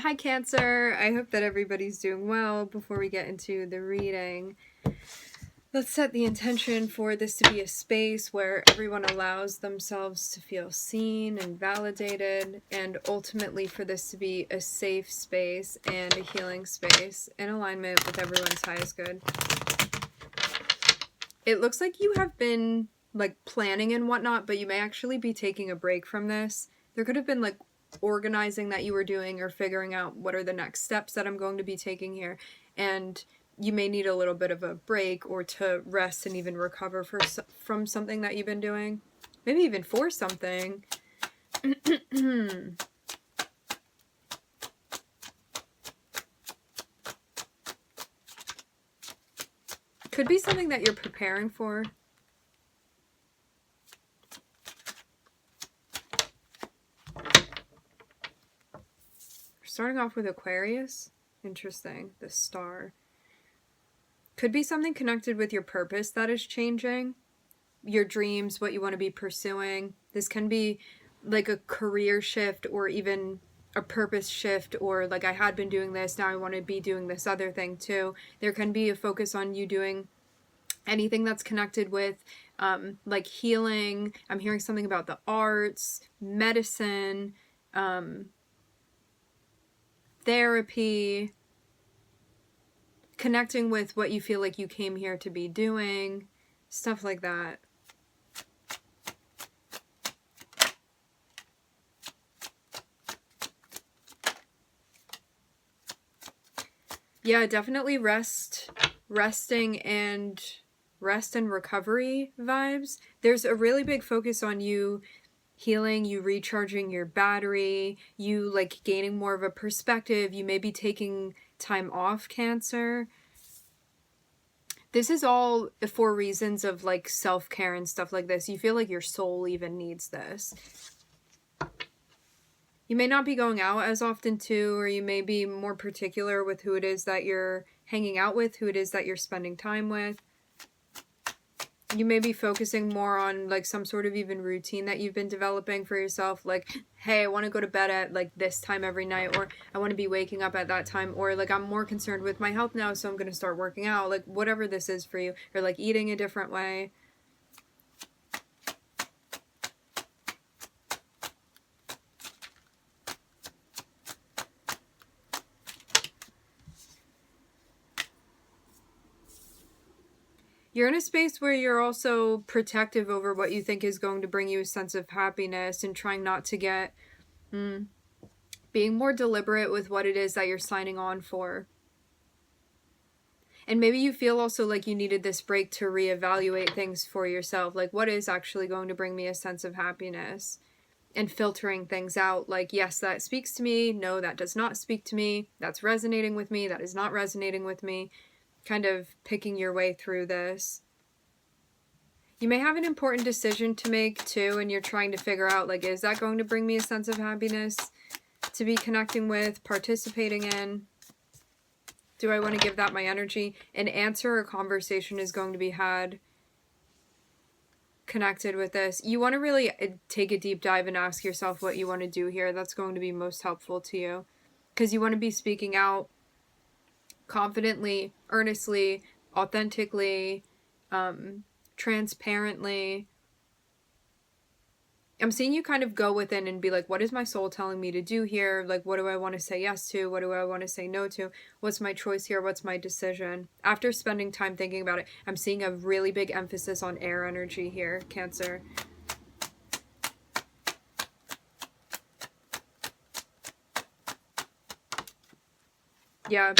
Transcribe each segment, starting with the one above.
Hi Cancer, I hope that everybody's doing well. Before we get into the reading, let's set the intention for this to be a space where everyone allows themselves to feel seen and validated, and ultimately for this to be a safe space and a healing space in alignment with everyone's highest good. It looks like you have been like planning and whatnot, but you may actually be taking a break from this. There could have been like organizing that you were doing or figuring out what are the next steps that I'm going to be taking here, and you may need a little bit of a break or to rest and even recover from something that you've been doing, maybe even for something. Could be something that you're preparing for. Starting off with Aquarius. Interesting. The star. Could be something connected with your purpose that is changing. Your dreams, what you want to be pursuing. This can be like a career shift or even a purpose shift, or like I had been doing this, now I want to be doing this other thing too. There can be a focus on you doing anything that's connected with like healing. I'm hearing something about the arts, medicine, therapy, connecting with what you feel like you came here to be doing, stuff like that. Yeah, definitely resting and rest and recovery vibes. There's a really big focus on you healing, you recharging your battery, you like gaining more of a perspective. You may be taking time off, Cancer. This is all for reasons of like self-care and stuff like this. You feel like your soul even needs this. You may not be going out as often too, or you may be more particular with who it is that you're hanging out with, who it is that you're spending time with. You may be focusing more on like some sort of even routine that you've been developing for yourself. Like, hey, I want to go to bed at like this time every night, or I want to be waking up at that time, or like I'm more concerned with my health now, so I'm going to start working out. Like whatever this is for you, or like eating a different way. You're in a space where you're also protective over what you think is going to bring you a sense of happiness, and trying not to get, being more deliberate with what it is that you're signing on for. And maybe you feel also like you needed this break to reevaluate things for yourself. Like, what is actually going to bring me a sense of happiness? And filtering things out. Like, yes, that speaks to me. No, that does not speak to me. That's resonating with me. That is not resonating with me. Kind of picking your way through this. You may have an important decision to make too, and you're trying to figure out, like, is that going to bring me a sense of happiness to be connecting with, participating in? Do I want to give that my energy? An answer or conversation is going to be had connected with this. You want to really take a deep dive and ask yourself what you want to do here. That's going to be most helpful to you, because you want to be speaking out confidently, earnestly, authentically, transparently. I'm seeing you kind of go within and be like, what is my soul telling me to do here? Like, what do I want to say yes to? What do I want to say no to? What's my choice here? What's my decision? After spending time thinking about it, I'm seeing a really big emphasis on air energy here, Cancer. Yeah.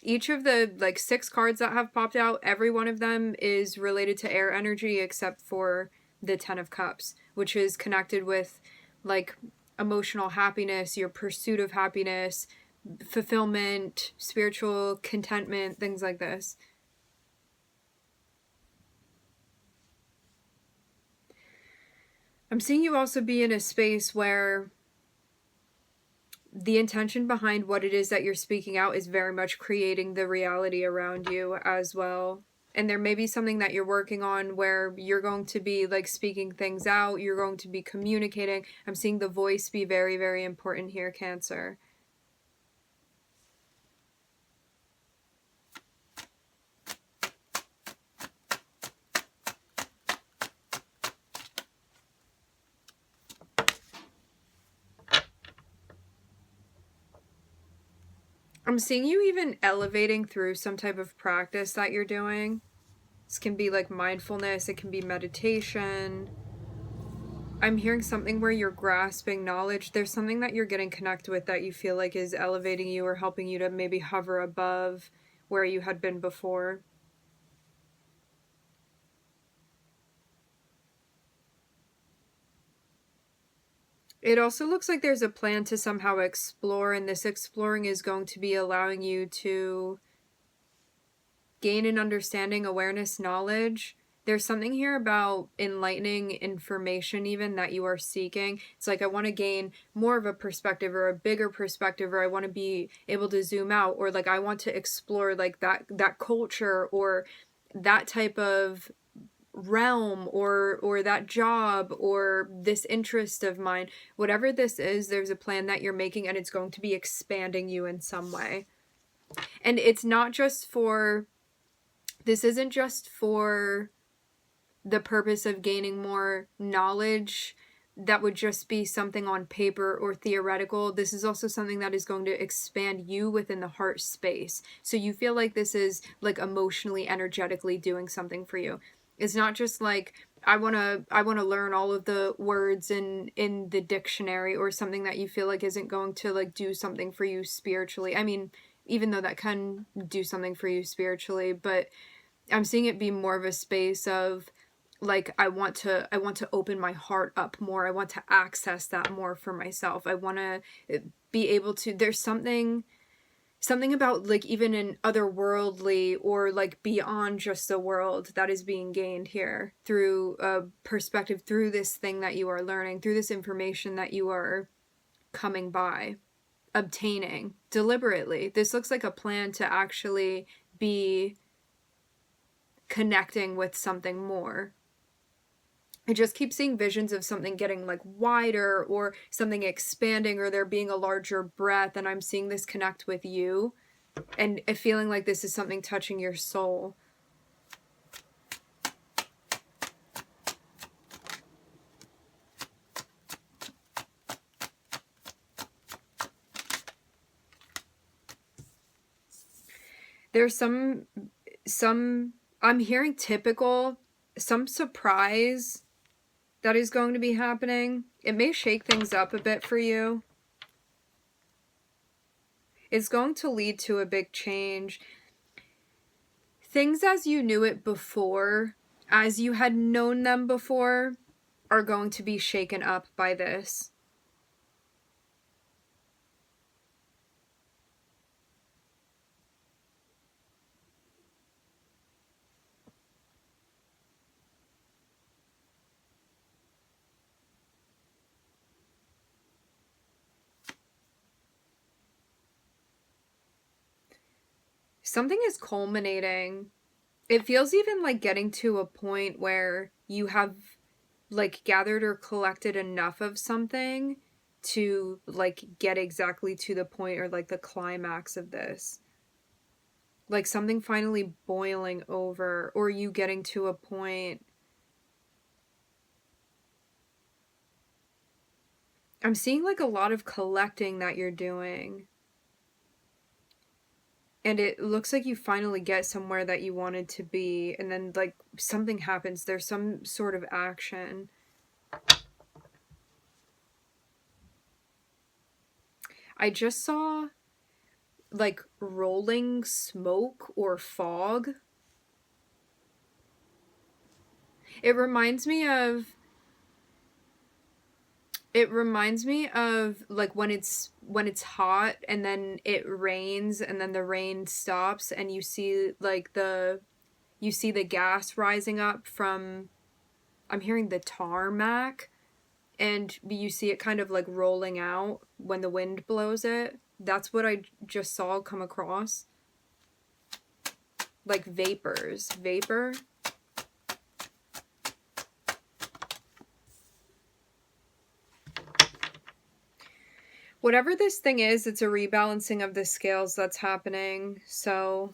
Each of the like 6 cards that have popped out, every one of them is related to air energy except for the 10 of Cups, which is connected with like emotional happiness, your pursuit of happiness, fulfillment, spiritual contentment, things like this. I'm seeing you also be in a space where the intention behind what it is that you're speaking out is very much creating the reality around you as well. And there may be something that you're working on where you're going to be like speaking things out, you're going to be communicating. I'm seeing the voice be very, very important here, Cancer. I'm seeing you even elevating through some type of practice that you're doing. This can be like mindfulness, it can be meditation. I'm hearing something where you're grasping knowledge. There's something that you're getting connected with that you feel like is elevating you or helping you to maybe hover above where you had been before. It also looks like there's a plan to somehow explore, and this exploring is going to be allowing you to gain an understanding, awareness, knowledge. There's something here about enlightening information even that you are seeking. It's like I want to gain more of a perspective or a bigger perspective, or I want to be able to zoom out, or like I want to explore like that culture or that type of realm or that job or this interest of mine. Whatever this is, there's a plan that you're making and it's going to be expanding you in some way. And it's not just for, this isn't just for the purpose of gaining more knowledge that would just be something on paper or theoretical. This is also something that is going to expand you within the heart space. So you feel like this is like emotionally, energetically doing something for you. It's not just like I want to learn all of the words in the dictionary or something that you feel like isn't going to like do something for you spiritually. I mean, even though that can do something for you spiritually, but I'm seeing it be more of a space of like I want to open my heart up more. I want to access that more for myself. I want to be able to, there's something about like even an otherworldly or like beyond just the world that is being gained here through a perspective, through this thing that you are learning, through this information that you are coming by, obtaining deliberately. This looks like a plan to actually be connecting with something more. I just keep seeing visions of something getting like wider or something expanding or there being a larger breadth, and I'm seeing this connect with you and feeling like this is something touching your soul. There's some I'm hearing typical, some surprise that is going to be happening. It may shake things up a bit for you. It's going to lead to a big change. Things as you knew it before, as you had known them before, are going to be shaken up by this. Something is culminating. It feels even like getting to a point where you have like gathered or collected enough of something to like get exactly to the point or like the climax of this. Like something finally boiling over, or you getting to a point. I'm seeing like a lot of collecting that you're doing. And it looks like you finally get somewhere that you wanted to be, and then like something happens. There's some sort of action. I just saw like rolling smoke or fog. It reminds me of like when it's hot and then it rains and then the rain stops and you see like the gas rising up from, I'm hearing the tarmac, and you see it kind of like rolling out when the wind blows it. That's what I just saw come across. like vapors. Vapor. Whatever this thing is, it's a rebalancing of the scales that's happening. So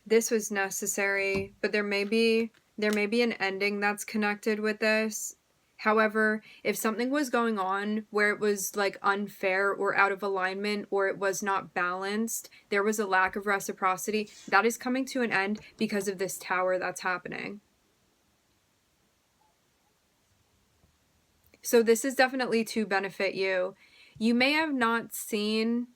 this was necessary, but there may be an ending that's connected with this. However, if something was going on where it was like unfair or out of alignment or it was not balanced, there was a lack of reciprocity, that is coming to an end because of this tower that's happening. So this is definitely to benefit you. You may have not seen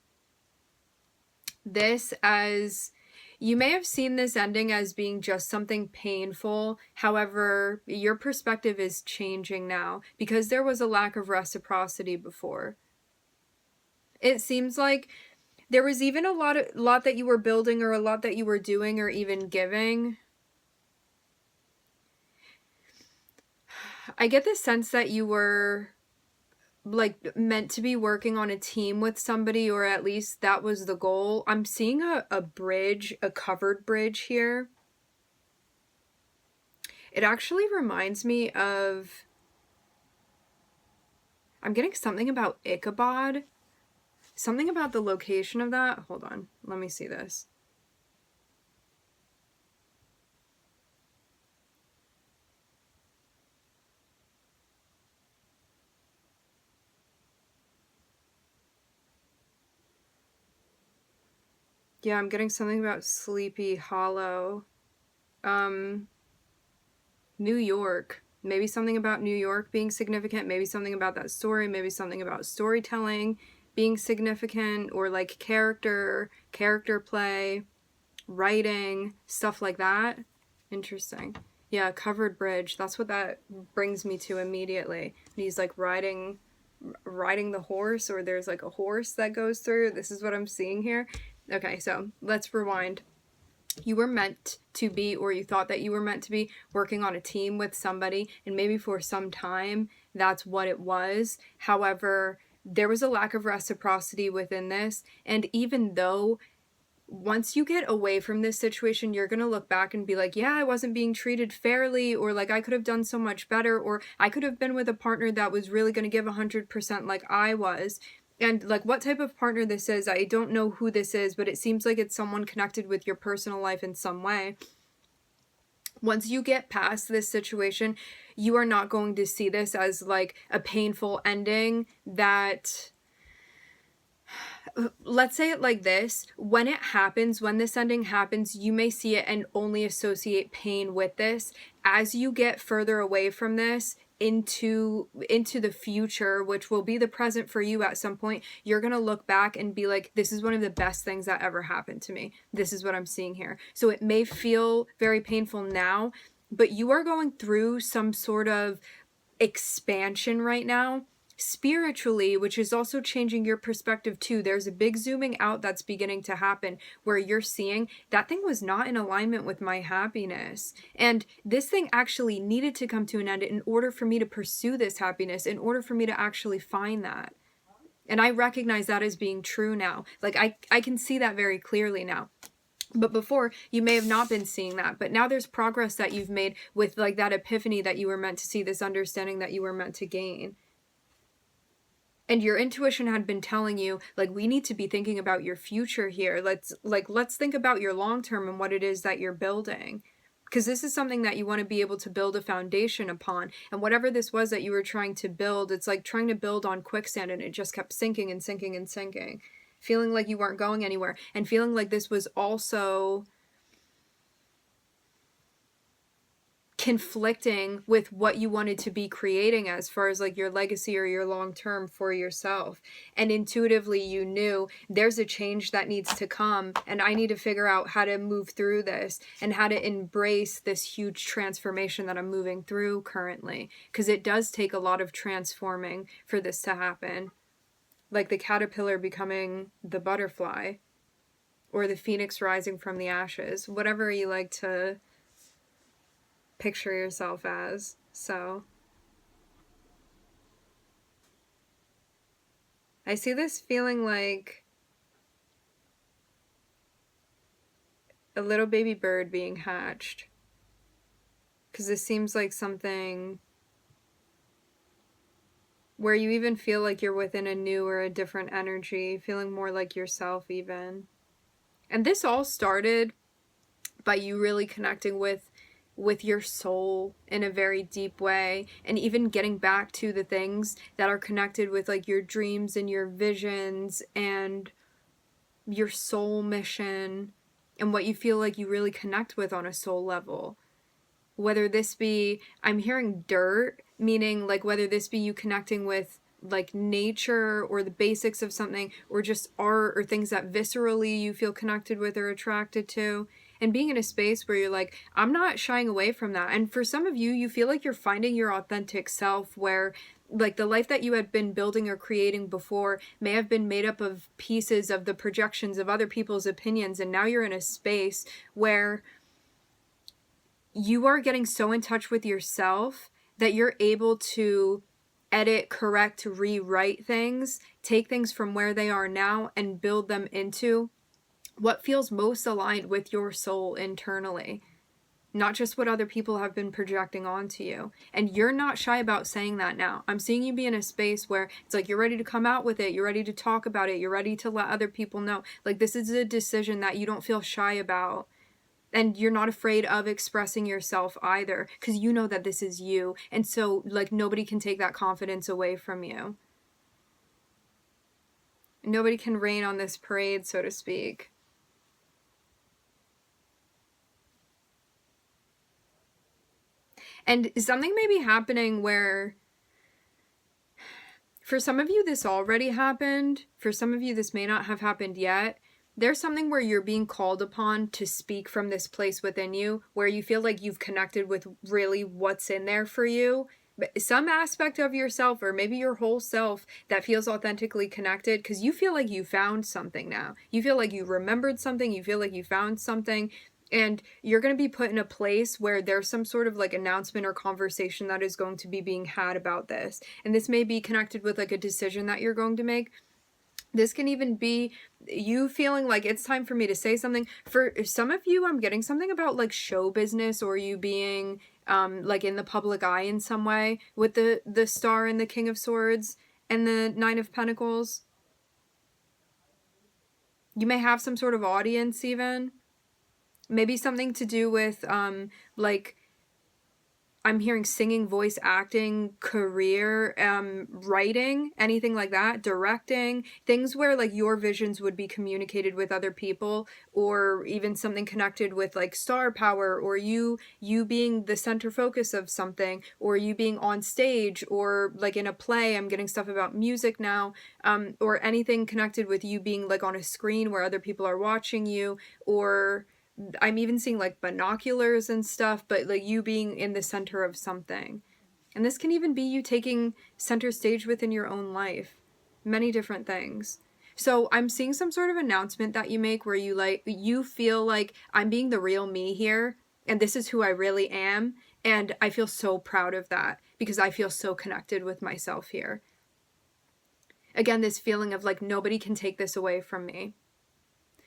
this as... You may have seen this ending as being just something painful. However, your perspective is changing now because there was a lack of reciprocity before. It seems like there was even a lot that you were building or a lot that you were doing or even giving. I get the sense that you were like meant to be working on a team with somebody, or at least that was the goal. I'm seeing a bridge, a covered bridge here. It actually reminds me of... I'm getting something about Ichabod. Something about the location of that. Hold on. Let me see this. Yeah, I'm getting something about Sleepy Hollow. New York. Maybe something about New York being significant. Maybe something about that story. Maybe something about storytelling being significant, or like character play, writing, stuff like that. Interesting. Yeah, covered bridge. That's what that brings me to immediately. He's like riding the horse, or there's like a horse that goes through. This is what I'm seeing here. Okay, so let's rewind. You were meant to be, or you thought that you were meant to be, working on a team with somebody, and maybe for some time that's what it was. However, there was a lack of reciprocity within this, and even though once you get away from this situation, you're going to look back and be like, yeah, I wasn't being treated fairly, or like I could have done so much better, or I could have been with a partner that was really going to give 100% like I was. And like what type of partner this is, I don't know who this is, but it seems like it's someone connected with your personal life in some way. Once you get past this situation, you are not going to see this as like a painful ending that... Let's say it like this. When it happens, when this ending happens, you may see it and only associate pain with this. As you get further away from this into the future, which will be the present for you at some point, you're going to look back and be like, this is one of the best things that ever happened to me. This is what I'm seeing here. So it may feel very painful now, but you are going through some sort of expansion right now spiritually, which is also changing your perspective too. There's a big zooming out that's beginning to happen where you're seeing that thing was not in alignment with my happiness, and this thing actually needed to come to an end in order for me to pursue this happiness, in order for me to actually find that. And I recognize that as being true now. Like I can see that very clearly now. But before, you may have not been seeing that. But now there's progress that you've made with like that epiphany that you were meant to see, this understanding that you were meant to gain. And your intuition had been telling you, like, we need to be thinking about your future here. Let's think about your long term and what it is that you're building. Because this is something that you want to be able to build a foundation upon. And whatever this was that you were trying to build, it's like trying to build on quicksand, and it just kept sinking and sinking and sinking. Feeling like you weren't going anywhere. And feeling like this was also conflicting with what you wanted to be creating as far as like your legacy or your long term for yourself. And intuitively you knew there's a change that needs to come, and I need to figure out how to move through this and how to embrace this huge transformation that I'm moving through currently, because it does take a lot of transforming for this to happen. Like the caterpillar becoming the butterfly, or the phoenix rising from the ashes, whatever you like to picture yourself as. So I see this feeling like a little baby bird being hatched. Because this seems like something where you even feel like you're within a new or a different energy, feeling more like yourself even. And this all started by you really connecting with your soul in a very deep way, and even getting back to the things that are connected with like your dreams and your visions and your soul mission and what you feel like you really connect with on a soul level. Whether this be, I'm hearing dirt, meaning like whether this be you connecting with like nature or the basics of something, or just art or things that viscerally you feel connected with or attracted to, and being in a space where you're like, I'm not shying away from that. And for some of you, you feel like you're finding your authentic self, where like the life that you had been building or creating before may have been made up of pieces of the projections of other people's opinions, and now you're in a space where you are getting so in touch with yourself that you're able to edit, correct, rewrite things, take things from where they are now and build them into what feels most aligned with your soul internally, not just what other people have been projecting onto you. And you're not shy about saying that now. I'm seeing you be in a space where it's like you're ready to come out with it, you're ready to talk about it, you're ready to let other people know. Like, this is a decision that you don't feel shy about. And you're not afraid of expressing yourself either, because you know that this is you. And so, like, nobody can take that confidence away from you. Nobody can rain on this parade, so to speak. And something may be happening where, for some of you, this already happened. For some of you, this may not have happened yet. There's something where you're being called upon to speak from this place within you, where you feel like you've connected with really what's in there for you. Some aspect of yourself, or maybe your whole self, that feels authentically connected, because you feel like you found something now. You feel like you remembered something, you feel like you found something, and you're going to be put in a place where there's some sort of like announcement or conversation that is going to be being had about this. And this may be connected with like a decision that you're going to make. This can even be you feeling like it's time for me to say something. For some of you, I'm getting something about like show business, or you being like in the public eye in some way, with the Star and the King of Swords and the Nine of Pentacles. You may have some sort of audience even. Maybe something to do with like, I'm hearing singing, voice acting, career, writing, anything like that, directing, things where like your visions would be communicated with other people, or even something connected with like star power, or you being the center focus of something, or you being on stage, or like in a play. I'm getting stuff about music now, or anything connected with you being like on a screen where other people are watching you, or I'm even seeing like binoculars and stuff, but like you being in the center of something. And this can even be you taking center stage within your own life. Many different things. So I'm seeing some sort of announcement that you make where you feel like, I'm being the real me here, and this is who I really am, and I feel so proud of that because I feel so connected with myself here. Again, this feeling of like, nobody can take this away from me.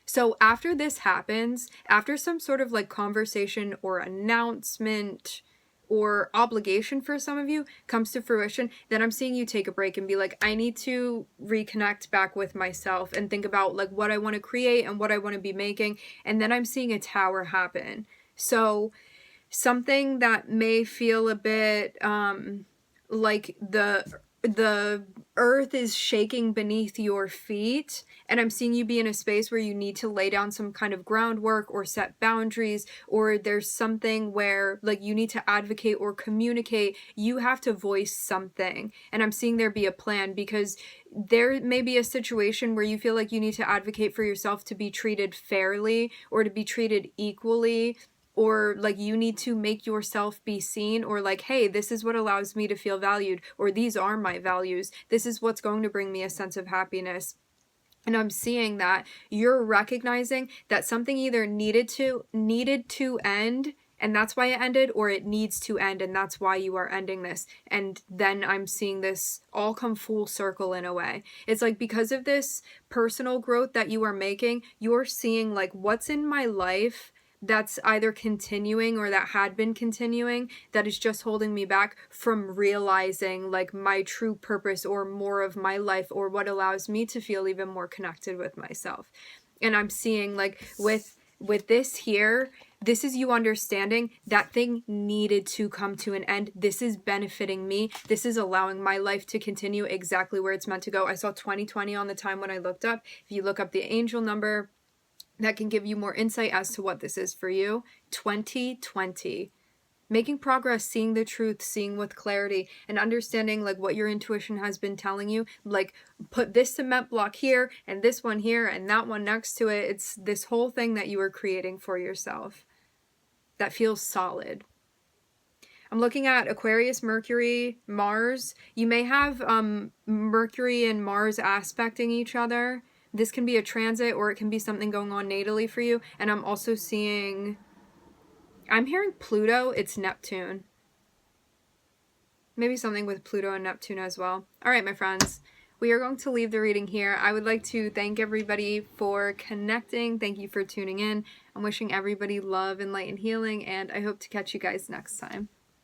So after this happens, after some sort of like conversation or announcement or obligation for some of you comes to fruition, then I'm seeing you take a break and be like, I need to reconnect back with myself and think about like what I want to create and what I want to be making. And then I'm seeing a tower happen. So something that may feel a bit like the earth is shaking beneath your feet, and I'm seeing you be in a space where you need to lay down some kind of groundwork or set boundaries, or there's something where like you need to advocate or communicate. You have to voice something, and I'm seeing there be a plan, because there may be a situation where you feel like you need to advocate for yourself to be treated fairly or to be treated equally, or like you need to make yourself be seen, or like, hey, this is what allows me to feel valued, or these are my values, this is what's going to bring me a sense of happiness. And I'm seeing that you're recognizing that something either needed to end and that's why it ended, or it needs to end and that's why you are ending this. And then I'm seeing this all come full circle in a way. It's like, because of this personal growth that you are making, you're seeing like, what's in my life that's either continuing or that had been continuing that is just holding me back from realizing like my true purpose or more of my life, or what allows me to feel even more connected with myself. And I'm seeing like with this here, this is you understanding that thing needed to come to an end. This is benefiting me. This is allowing my life to continue exactly where it's meant to go. I saw 2020 on the time when I looked up. If you look up the angel number, that can give you more insight as to what this is for you. 2020. Making progress, seeing the truth, seeing with clarity, and understanding like what your intuition has been telling you. Like, put this cement block here and this one here and that one next to it. It's this whole thing that you are creating for yourself that feels solid. I'm looking at Aquarius, Mercury, Mars. You may have Mercury and Mars aspecting each other. This can be a transit, or it can be something going on natally for you. And I'm also seeing, I'm hearing Pluto. It's Neptune. Maybe something with Pluto and Neptune as well. All right, my friends, we are going to leave the reading here. I would like to thank everybody for connecting. Thank you for tuning in. I'm wishing everybody love and light and healing, and I hope to catch you guys next time.